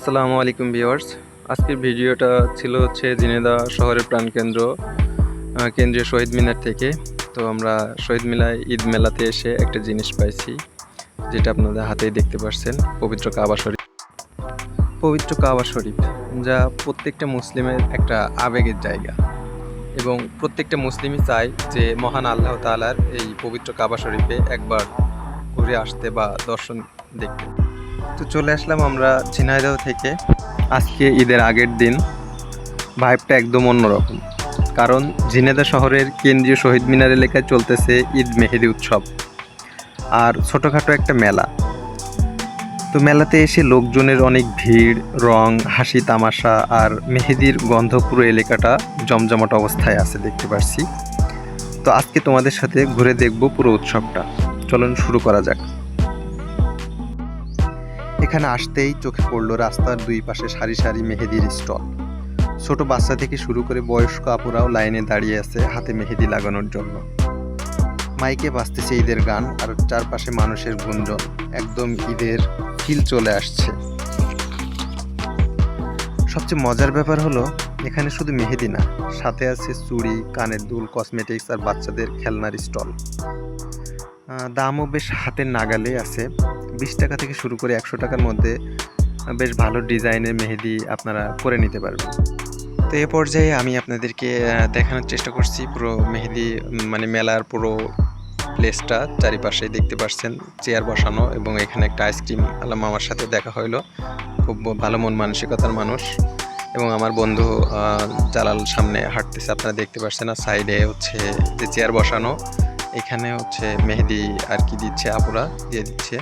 আসসালামু আলাইকুম ভিউয়ার্স। আজকের ভিডিওটা ছিল ঝিনেদা শহরের প্রাণকেন্দ্র কেন্দ্রীয় শহীদ মিনার থেকে। তো আমরা শহীদ মিনার ঈদ মেলাতে এসে একটা জিনিস পাইছি, যেটা আপনাদের হাতেই দেখতে পাচ্ছেন, পবিত্র কাবা শরীফ। পবিত্র কাবা শরীফ, যা প্রত্যেকটা মুসলিমের একটা আবেগের জায়গা, এবং প্রত্যেকটা মুসলিমই চায় যে মহান আল্লাহ তাআলার এই পবিত্র কাবা শরীফে একবার ঘুরে আসতে বা দর্শন দেখতে। তো চলে আসলাম আমরা ঝিনাইদহ থেকে। আজকে ঈদের আগের দিন, ভাইবটা একদম অন্যরকম, কারণ ঝিনাইদহ শহরের কেন্দ্রীয় শহীদ মিনার এলাকায় চলতেছে ঈদ মেহেদি উৎসব আর ছোটোখাটো একটা মেলা। তো মেলাতে এসে লোকজনের অনেক ভিড়, রং, হাসি তামাশা আর মেহেদির গন্ধ পুরো এলাকাটা জমজমাট অবস্থায় আছে দেখতে পাচ্ছি। তো আজকে তোমাদের সাথে ঘুরে দেখব পুরো উৎসবটা। চলুন শুরু করা যাক। এখানে আসতেই চোখে পড়লো রাস্তার দুই পাশে সারি সারি মেহেদির স্টল। ছোট বাচ্চা থেকে শুরু করে বয়স্ক আপুরাও লাইনে দাঁড়িয়ে আছে হাতে মেহেদি লাগানোর জন্য। মাইকে বাজতেছে ঈদের গান আর চারপাশে মানুষের গুঞ্জন, একদম ঈদের ফিল চলে আসছে। সবচেয়ে মজার ব্যাপার হলো এখানে শুধু মেহেদি না, সাথে আছে চুড়ি, কানের দুল, কসমেটিক্স আর বাচ্চাদের খেলনার স্টল। দামও বেশ হাতের নাগালে আছে। 20 টাকা থেকে শুরু করে 100 টাকার মধ্যে বেশ ভালো ডিজাইনের মেহেদি আপনারা করে নিতে পারবেন। তো এ পর্যায়ে আমি আপনাদেরকে দেখানোর চেষ্টা করছি পুরো মেহেদি মেলার পুরো প্লেসটা। চারিপাশে দেখতে পাচ্ছেন চেয়ার বসানো, এবং এখানে একটা আইসক্রিম আলা মামার সাথে দেখা হইলো। খুব ভালো মন মানসিকতার মানুষ, এবং আমার বন্ধু জালাল সামনে হাঁটতেছে, আপনারা দেখতে পাচ্ছেন। আর সাইডে যে চেয়ার বসানো, এখানে মেহেদি আর কি দিচ্ছে, আপুরা দিয়ে দিচ্ছে।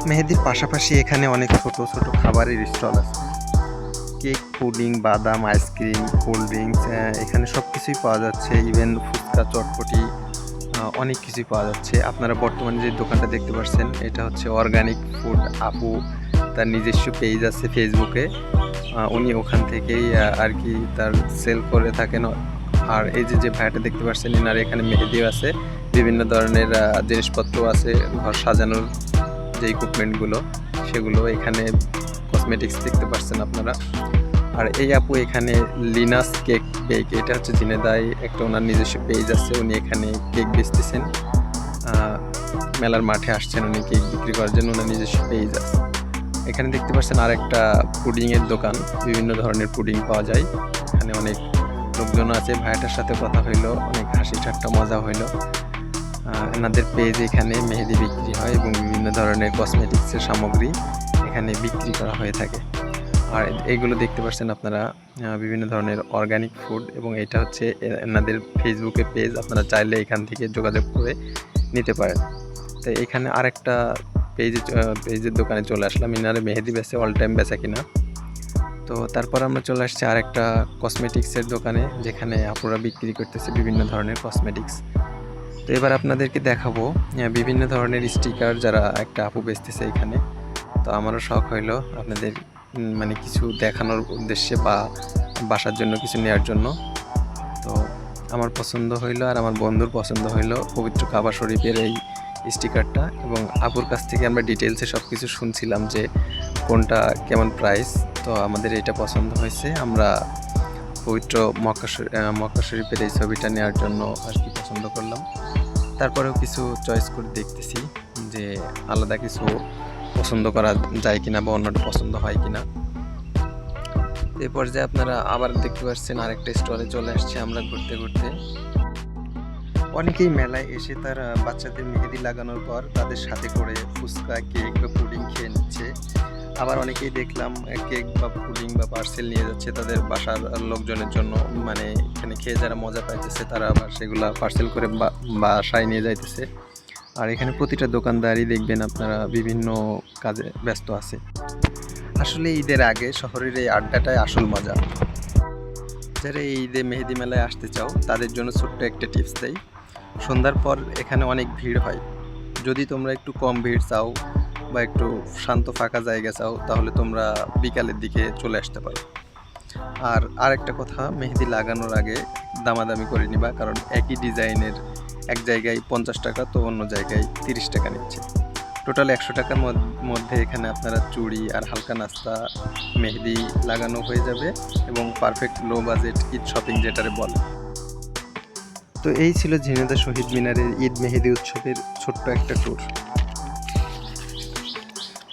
মেহেদির পাশাপাশি এখানে অনেক ছোট ছোট খাবারের স্টল আছে। কেক, পুডিং, বাদাম, আইসক্রিম, কোল্ড ড্রিঙ্কস, এখানে সব কিছুই পাওয়া যাচ্ছে। ইভেন ফুচকা, চটপটি, অনেক কিছুই পাওয়া যাচ্ছে। আপনারা বর্তমানে যে দোকানটা দেখতে পাচ্ছেন, এটা অর্গানিক ফুড। আপু তার নিজস্ব পেজ আছে ফেসবুকে, উনি ওখান থেকেই আর কি তার সেল করে থাকেন। আর এই যে ভাইটা দেখতে পাচ্ছেন, এনার এখানে মেহেদিও আছে, বিভিন্ন ধরনের জিনিসপত্র আছে, ঘর সাজানোর যে ইকুইপমেন্টগুলো সেগুলো এখানে, কসমেটিক্স দেখতে পাচ্ছেন আপনারা। আর এই আপু এখানে লিনাস কেক বেক, এটা ঝিনাইদহে একটা ওনার নিজস্ব পেজ আছে, উনি এখানে কেক বেচতেছেন। মেলার মাঠে আসছেন উনি কেক বিক্রি করার জন্য, ওনার নিজস্ব পেজ আছে। এখানে দেখতে পাচ্ছেন আর একটা পুডিংয়ের দোকান, বিভিন্ন ধরনের পুডিং পাওয়া যায়। এখানে অনেক লোকজন আছে, ভাইটার সাথে কথা হইলো, অনেক হাসি ঠাট্টা মজা হইলো। এনাদের পেজ এখানে মেহেদি বিক্রি হয়, এবং বিভিন্ন ধরনের কসমেটিক্সের সামগ্রী এখানে বিক্রি করা হয়ে থাকে। আর এইগুলো দেখতে পাচ্ছেন আপনারা বিভিন্ন ধরনের অর্গানিক ফুড, এবং এটা এনাদের ফেসবুকে পেজ, আপনারা চাইলে এখান থেকে যোগাযোগ করে নিতে পারেন। তো এখানে আরেকটা পেজের দোকানে চলে আসলাম, এনারে মেহেদি বেচে, অল টাইম বেচা কিনা। তো তারপর আমরা চলে আসছি আরেকটা কসমেটিক্সের দোকানে, যেখানে আপুরা বিক্রি করতেছে বিভিন্ন ধরনের কসমেটিক্স। তো এবার আপনাদেরকে দেখাবো বিভিন্ন ধরনের স্টিকার, যারা একটা আপু বেচতেছে এখানে। তো আমারও শখ হইলো আপনাদের কিছু দেখানোর উদ্দেশ্যে বা বাসার জন্য কিছু নেওয়ার জন্য। তো আমার পছন্দ হইলো, আর আমার বন্ধুর পছন্দ হইলো পবিত্র কাবা শরীফের এই স্টিকারটা। এবং আপুর কাছ থেকে আমরা ডিটেলসে সব কিছু শুনছিলাম যে কোনটা কেমন প্রাইস। তো আমাদের এটা পছন্দ হয়েছে, আমরা পবিত্র মক্কা শরীফের এই ছবিটা নেওয়ার জন্য আর কি পছন্দ করলাম। তারপরেও কিছু চয়েস করে দেখতেছি যে আলাদা কিছু পছন্দ করা যায় কিনা, বা অন্যটা পছন্দ হয় কিনা। এই পর্যায়ে আপনারা আবার দেখতে পাচ্ছেন আরেকটা স্টলে চলে আসছে আমরা ঘুরতে ঘুরতে। অনেকেই মেলায় এসে তার বাচ্চাদের মেহেদি লাগানোর পর তাদের সাথে করে ফুচকা, কেক বা পুডিং খেয়ে নিচ্ছে। আবার অনেকেই দেখলাম কেক বা পুডিং বা পার্সেল নিয়ে যাচ্ছে তাদের বাসার লোকজনের জন্য, এখানে খেয়ে যারা মজা পাইতেছে তারা আবার সেগুলা পার্সেল করে বাসায় নিয়ে যাইতেছে। আর এখানে প্রতিটা দোকানদারই দেখবেন আপনারা বিভিন্ন কাজে ব্যস্ত আছে। আসলে ঈদের আগে শহরের এই আড্ডাটাই আসল মজা। যারা এই ঈদে মেহেদি মেলায় আসতে চাও তাদের জন্য ছোট্ট একটা টিপস দেই। সন্ধ্যার পর এখানে অনেক ভিড় হয়। যদি তোমরা একটু কম ভিড় চাও বা একটু শান্ত ফাঁকা জায়গা চাও, তাহলে তোমরা বিকালের দিকে চলে আসতে পারো। আর আরেকটা কথা, মেহেদি লাগানোর আগে দামাদামি করে নিবা, কারণ একই ডিজাইনের এক জায়গায় 50 টাকা, তো অন্য জায়গায় 30 টাকা নিচ্ছে। টোটাল 100 টাকার মধ্যে এখানে আপনারা চুড়ি আর হালকা নাস্তা মেহেদি লাগানো হয়ে যাবে এবং perfect low budget Eid shopping যেটারে বলে। তো এই ছিল ঝিনাইদহ শহীদ মিনারের ঈদ মেহেদি উৎসবের ছোট্ট একটা ট্যুর।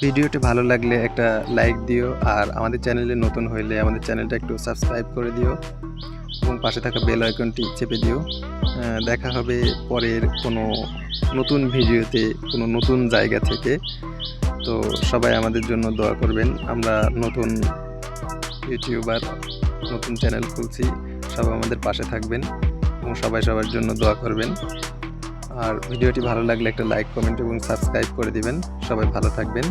ভিডিওটি ভালো লাগলে একটা লাইক দিও, আর আমাদের চ্যানেলে নতুন হইলে আমাদের চ্যানেলটা একটু সাবস্ক্রাইব করে দিও এবং পাশে থাকা বেল আইকনটি চেপে দিও। দেখা হবে পরের কোনো নতুন ভিডিওতে কোনো নতুন জায়গা থেকে। তো সবাই আমাদের জন্য দোয়া করবেন। আমরা নতুন ইউটিউবার, নতুন চ্যানেল খুলছি, সবাই আমাদের পাশে থাকবেন এবং সবাই সবার জন্য দোয়া করবেন। আর ভিডিওটি ভালো লাগলে একটা লাইক, কমেন্ট এবং সাবস্ক্রাইব করে দিবেন। সবাই ভালো থাকবেন।